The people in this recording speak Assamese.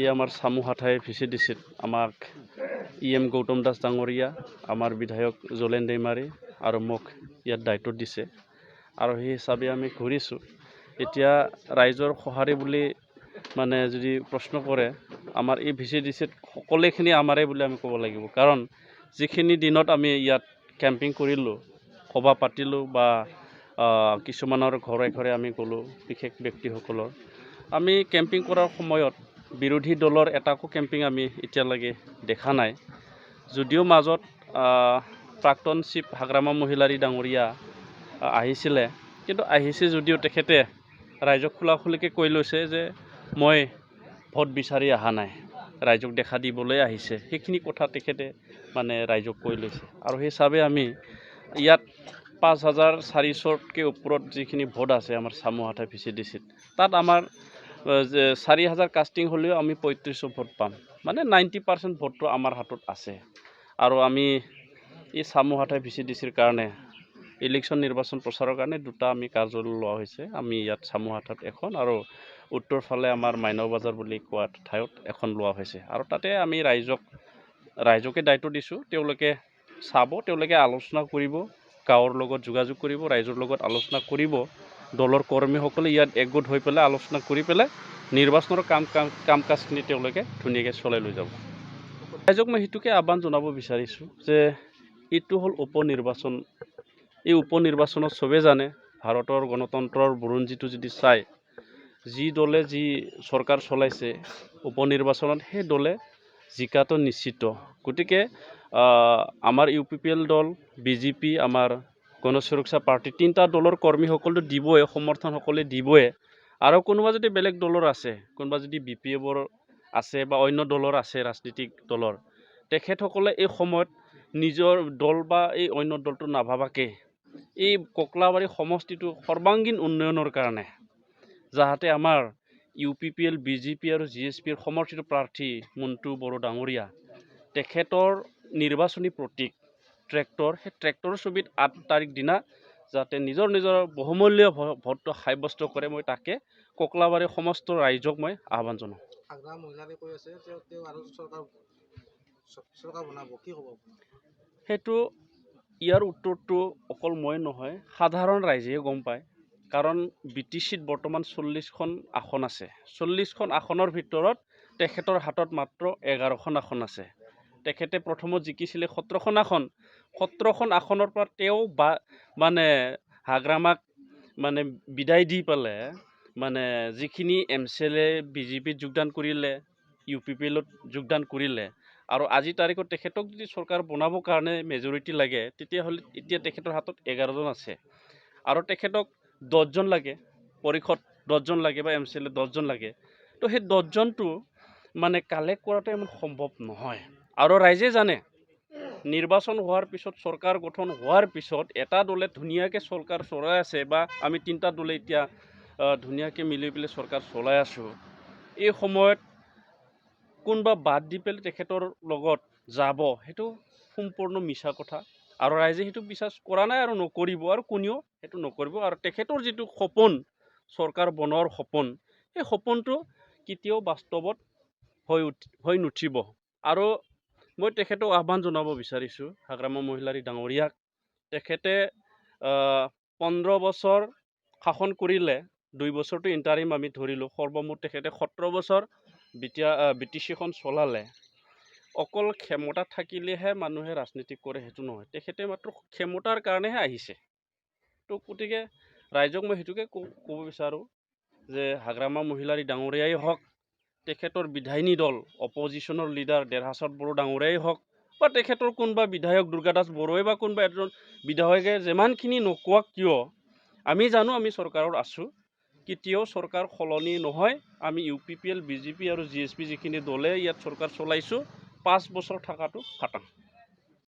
ই আমাৰ চামুহাঠাই VCDCত আমাক EM গৌতম দাস ডাঙৰীয়া, আমাৰ বিধায়ক জলেন দৈমাৰী আৰু মোক ইয়াত দায়িত্ব দিছে আৰু সেই হিচাপে আমি ঘূৰিছোঁ। এতিয়া ৰাইজৰ সঁহাৰি বুলি মানে যদি প্ৰশ্ন কৰে, আমাৰ এই VCDCত সকলোখিনি আমাৰে বুলি আমি ক'ব লাগিব। কাৰণ যিখিনি দিনত আমি ইয়াত কেম্পিং কৰিলোঁ, সভা পাতিলোঁ বা কিছুমানৰ ঘৰে ঘৰে আমি গ'লোঁ, বিশেষ ব্যক্তিসকলৰ। আমি কেম্পিং কৰাৰ সময়ত বিৰোধী দলৰ এটাকো কেম্পিং আমি এতিয়ালৈকে দেখা নাই। যদিও মাজত প্ৰাক্তন চিফ হাগ্ৰামা মহিলাৰী ডাঙৰীয়া আহিছিলে, কিন্তু আহিছে যদিও তেখেতে ৰাইজক খোলাখুলিকৈ কৈ লৈছে যে মই ভোট বিচাৰি অহা নাই, ৰাইজক দেখা দিবলৈ আহিছে। সেইখিনি কথা তেখেতে মানে ৰাইজক কৈ লৈছে আৰু সেই হিচাপে আমি ইয়াত 5400তকৈ ওপৰত যিখিনি ভোট আছে আমাৰ চামুহাঠাই VCDCত, তাত আমাৰ 4000 কাষ্টিং হ'লেও আমি 3500 ভোট পাম। মানে 90% ভোটটো আমাৰ হাতত আছে। আৰু আমি এই চামুহাঠাই VCDCৰ কাৰণে ইলেকশ্যন নিৰ্বাচন প্ৰচাৰৰ কাৰণে দুটা আমি কাৰ্যালয় লোৱা হৈছে। আমি ইয়াত চামুহাঠাত এখন আৰু উত্তৰ ফালে আমাৰ মাইনাও বজাৰ বুলি কোৱা ঠাইত এখন লোৱা হৈছে। আৰু তাতে আমি ৰাইজকে দায়িত্ব দিছোঁ, তেওঁলোকে চাব, তেওঁলোকে আলোচনা কৰিব, গাঁৱৰ লগত যোগাযোগ কৰিব, ৰাইজৰ লগত আলোচনা কৰিব, দলৰ কৰ্মীসকলে ইয়াত একগোট হৈ পেলাই আলোচনা কৰি পেলাই নিৰ্বাচনৰ কাম কাজখিনি তেওঁলোকে ধুনীয়াকৈ চলাই লৈ যাব। ৰাইজক মই সেইটোকে আহ্বান জনাব বিচাৰিছোঁ যে এইটো হ'ল উপনিৰ্বাচন। এই উপনিৰ্বাচনত চবেই জানে, ভাৰতৰ গণতন্ত্ৰৰ বুৰঞ্জীটো যদি চায়, যি দলে যি চৰকাৰ চলাইছে উপনিৰ্বাচনত সেই দলে জিকাটো নিশ্চিত। গতিকে আমাৰ UPPL দল, BJP, আমাৰ গণ সুৰক্ষা পাৰ্টি, তিনিটা দলৰ কৰ্মীসকলটো দিবই, সমৰ্থন সকলে দিবই। আৰু কোনোবা যদি বেলেগ দলৰ আছে, কোনোবা যদি BPFৰ আছে বা অন্য দলৰ আছে, ৰাজনীতিক দলৰ, তেখেতসকলে এই সময়ত নিজৰ দল বা এই অন্য দলটো নাভাবাকে এই ককলাবাৰী সমষ্টিটো সৰ্বাংগীন উন্নয়নৰ কাৰণে যাতে আমাৰ UPPL, BJP আৰু GSPৰ সমৰ্থিত প্ৰাৰ্থী মণ্টু বড়ো ডাঙৰীয়া, তেখেতৰ নিৰ্বাচনী প্ৰতীক ট্ৰেক্টৰ, সেই ট্ৰেক্টৰৰ ছবিত 8 তাৰিখ দিনা যাতে নিজৰ বহুমূল্য ভোটটো সাব্যস্ত কৰে, মই তাকে ককলাবাৰী সমস্ত ৰাইজক মই আহ্বান জনাওঁ। সেইটো ইয়াৰ উত্তৰটো অকল মই নহয়, সাধাৰণ ৰাইজে গম পায়। কাৰণ BTCত বৰ্তমান 40খন আসন আছে। 40খন আসনৰ ভিতৰত তেখেতৰ হাতত মাত্ৰ 11খন আসন আছে। তেখেতে প্ৰথমত জিকিছিলে 17খন আসন। 17খন আসনৰ পৰা তেওঁ মানে হাগ্ৰামাক মানে বিদায় দি পেলাই মানে যিখিনি MCLA BJPত যোগদান কৰিলে, UPPLত যোগদান কৰিলে, আৰু আজি তাৰিখত তেখেতক যদি চৰকাৰ বনাবৰ কাৰণে মেজৰিটি লাগে, তেতিয়াহ'লে এতিয়া তেখেতৰ হাতত 11জন আছে আৰু তেখেতক 10জন লাগে, পৰিষদ 10জন লাগে বা MCLA 10জন লাগে। তো সেই 10জনটো মানে কালেক্ট কৰাটো ইমান সম্ভৱ নহয়। আৰু ৰাইজে জানে, নিৰ্বাচন হোৱাৰ পিছত, চৰকাৰ গঠন হোৱাৰ পিছত এটা দলে ধুনীয়াকৈ চৰকাৰ চলাই আছে বা আমি তিনিটা দলে এতিয়া ধুনীয়াকৈ মিলি পেলাই চৰকাৰ চলাই আছোঁ। এই সময়ত কোনোবা বাদ দি পেলাই তেখেতৰ লগত যাব, সেইটো সম্পূৰ্ণ মিছা কথা। আৰু ৰাইজে সেইটো বিশ্বাস কৰা নাই আৰু নকৰিব, আৰু কোনেও সেইটো নকৰিব। আৰু তেখেতৰ যিটো সপোন, চৰকাৰ বনোৱাৰ সপোন, সেই সপোনটো কেতিয়াও বাস্তৱত হৈ নুঠিব। আৰু মই তেখেতক আহ্বান জনাব বিচাৰিছোঁ, হাগ্ৰামা মহিলাৰী ডাঙৰীয়াক, তেখেতে 15 বছৰ শাসন কৰিলে, 2 বছৰটো ইণ্টাৰিম আমি ধৰিলোঁ, সৰ্বমুঠ তেখেতে 17 বছৰ BTCখন চলালে। অকল ক্ষমতাত থাকিলেহে মানুহে ৰাজনীতি কৰে সেইটো নহয়, তেখেতে মাত্ৰ ক্ষমতাৰ কাৰণেহে আহিছে। তো গতিকে ৰাইজক মই সেইটোকে ক'ব বিচাৰোঁ যে হাগ্ৰামা মহিলাৰী ডাঙৰীয়াই হওক, তেখেতৰ বিধায়িনী দল অপজিশ্যনৰ লিডাৰ দেৰহাছৰ বড়ো ডাঙৰীয়াই হওক, বা তেখেতৰ কোনোবা বিধায়ক দুৰ্গাদাস বড়োৱে বা কোনোবা এজন বিধায়কে যিমানখিনি নকোৱাক কিয়, আমি জানো আমি চৰকাৰত আছোঁ, কেতিয়াও চৰকাৰ সলনি নহয়। আমি UPPL, BJP আৰু GSP যিখিনি দলে ইয়াত চৰকাৰ চলাইছোঁ, 5 বছৰ থকাটো খাটাং।